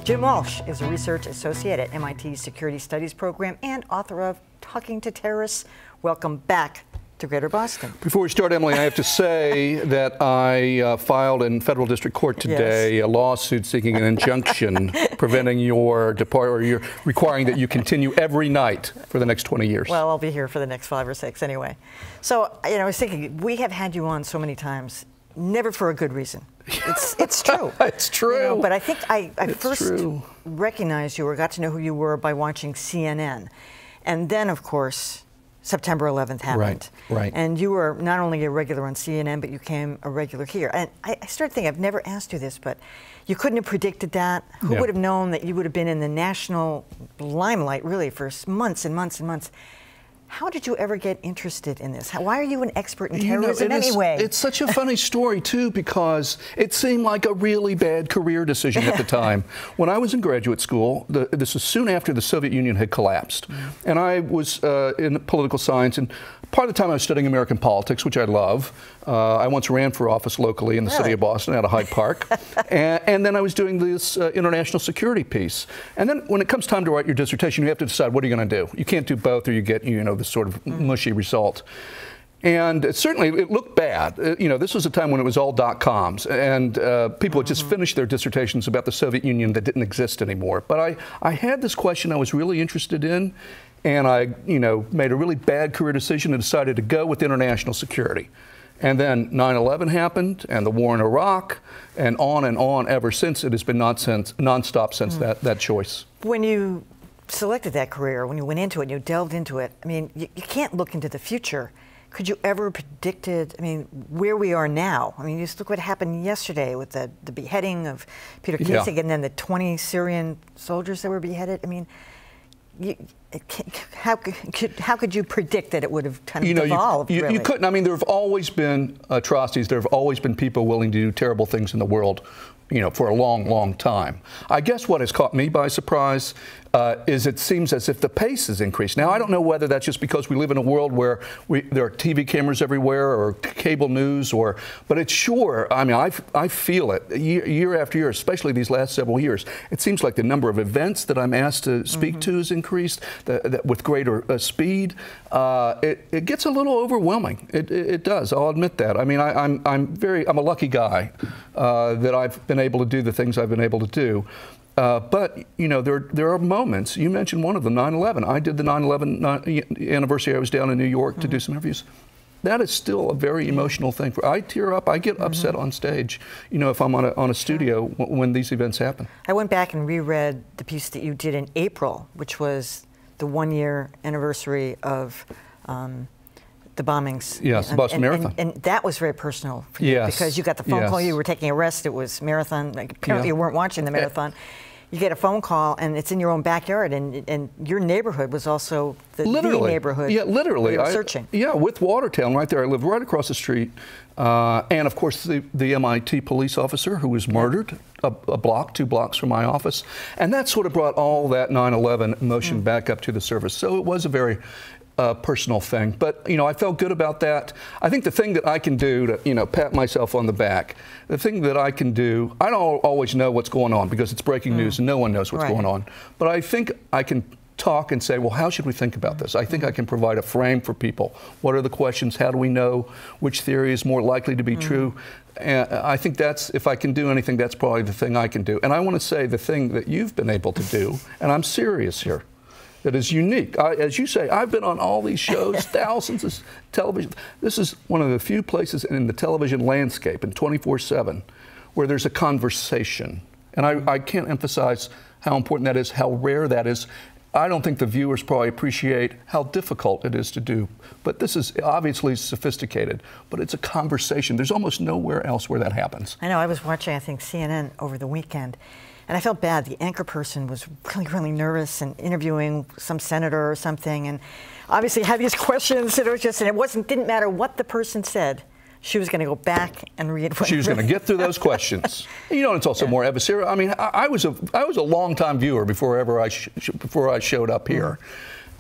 Jim Walsh is a research associate at MIT's Security Studies program and author of Talking to Terrorists. Welcome back to Greater Boston. Before we start, Emily, I have to say that I filed in federal district court today a lawsuit seeking an injunction preventing your departure, or requiring that you continue every night for the next 20 years. Well, I'll be here for the next 5 or 6 anyway. So, I was thinking, we have had you on so many times, never for a good reason. It's true. It's true. But I think I first recognized you or got to know who you were by watching CNN. And then, of course, September 11th happened. Right. And you were not only a regular on CNN, but you became a regular here. And I started thinking, I've never asked you this, but you couldn't have predicted that. Who would have known that you would have been in the national limelight, really, for months and months and months? How did you ever get interested in this? Why are you an expert in terrorism anyway? It's such a funny story, too, because it seemed like a really bad career decision at the time. When I was in graduate school, this was soon after the Soviet Union had collapsed, and I was in political science, and part of the time I was studying American politics, which I love. I once ran for office locally in the city of Boston out of Hyde Park, and then I was doing this international security piece. And then when it comes time to write your dissertation, you have to decide, what are you going to do? You can't do both, or you get, this sort of mushy result. And certainly it looked bad. This was a time when it was all .coms, and people had just finished their dissertations about the Soviet Union that didn't exist anymore. But I had this question I was really interested in, and I made a really bad career decision and decided to go with international security. And then 9/11 happened, and the war in Iraq, and on ever since. It has been nonstop since that choice. When you selected that career, when you went into it, and you delved into it, I mean, you can't look into the future. Could you ever predicted, where we are now? Just look what happened yesterday with the beheading of Peter Kiesig, and then the 20 Syrian soldiers that were beheaded. How could you predict that it would have kind of evolved? You couldn't. There have always been atrocities. There have always been people willing to do terrible things in the world, for a long, long time. I guess what has caught me by surprise is it seems as if the pace has increased. Now, I don't know whether that's just because we live in a world where there are TV cameras everywhere or cable news, but it's sure, I feel it year after year, especially these last several years. It seems like the number of events that I'm asked to speak to has increased with greater speed. It gets a little overwhelming. It does. I'll admit that. I'm a lucky guy that I've been able to do the things I've been able to do. But, there are moments. You mentioned one of them, 9/11. I did the 9/11 anniversary. I was down in New York to do some interviews. That is still a very emotional thing. I tear up. I get upset on stage, if I'm on a studio when these events happen. I went back and reread the piece that you did in April, which was the 1-year anniversary of the bombings. Yes, the Boston Marathon. And that was very personal for you, because you got the phone call, you were taking a rest, it was marathon, apparently you weren't watching the marathon. You get a phone call, and it's in your own backyard, and your neighborhood was also the neighborhood. Yeah, literally. You were searching. Yeah, with Watertown right there. I lived right across the street. And of course, the MIT police officer who was murdered a block, 2 blocks from my office. And that sort of brought all that 9/11 emotion back up to the surface. So it was a very personal thing. But, I felt good about that. I think the thing that I can do to, pat myself on the back, the thing that I can do, I don't always know what's going on because it's breaking news and no one knows what's going on. But I think I can talk and say, well, how should we think about this? I think I can provide a frame for people. What are the questions? How do we know which theory is more likely to be true? And I think if I can do anything, that's probably the thing I can do. And I want to say the thing that you've been able to do, and I'm serious here, that is unique. As you say, I've been on all these shows, thousands of television. This is one of the few places in the television landscape in 24/7 where there's a conversation. And I can't emphasize how important that is, how rare that is. I don't think the viewers probably appreciate how difficult it is to do. But this is obviously sophisticated, but it's a conversation. There's almost nowhere else where that happens. I know. I was watching, I think, CNN over the weekend, and I felt bad. The anchor person was really, really nervous and interviewing some senator or something, and obviously had these questions. And it didn't matter what the person said. She was going to go back and read what she was going to get through those questions. It's also more adversarial. I was a long-time viewer before I showed up here,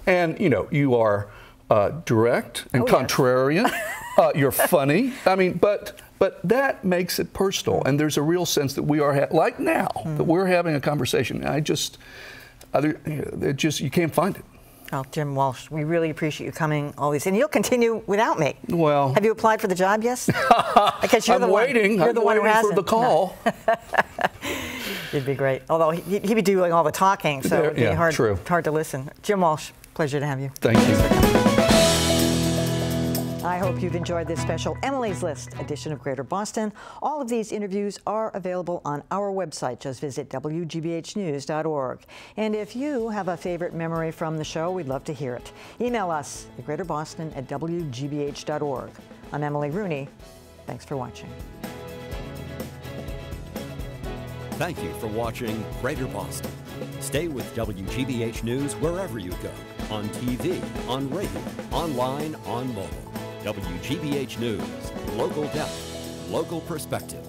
and you are direct and contrarian. You're funny. I mean, but that makes it personal, and there's a real sense that we are, like now, that we're having a conversation. You can't find it. Oh, Jim Walsh, we really appreciate you coming all these, and you'll continue without me. Well, have you applied for the job? Yes. Because I'm waiting. You're the one who hasn't. For the call. No. You'd be great. Although he'd be doing all the talking, so it'd be hard to listen. Jim Walsh, pleasure to have you. Thank you. I hope you've enjoyed this special Emily's List edition of Greater Boston. All of these interviews are available on our website. Just visit WGBHnews.org. And if you have a favorite memory from the show, we'd love to hear it. Email us at greaterboston@WGBH.org. I'm Emily Rooney. Thanks for watching. Thank you for watching Greater Boston. Stay with WGBH News wherever you go, on TV, on radio, online, on mobile. WGBH News, local depth, local perspective.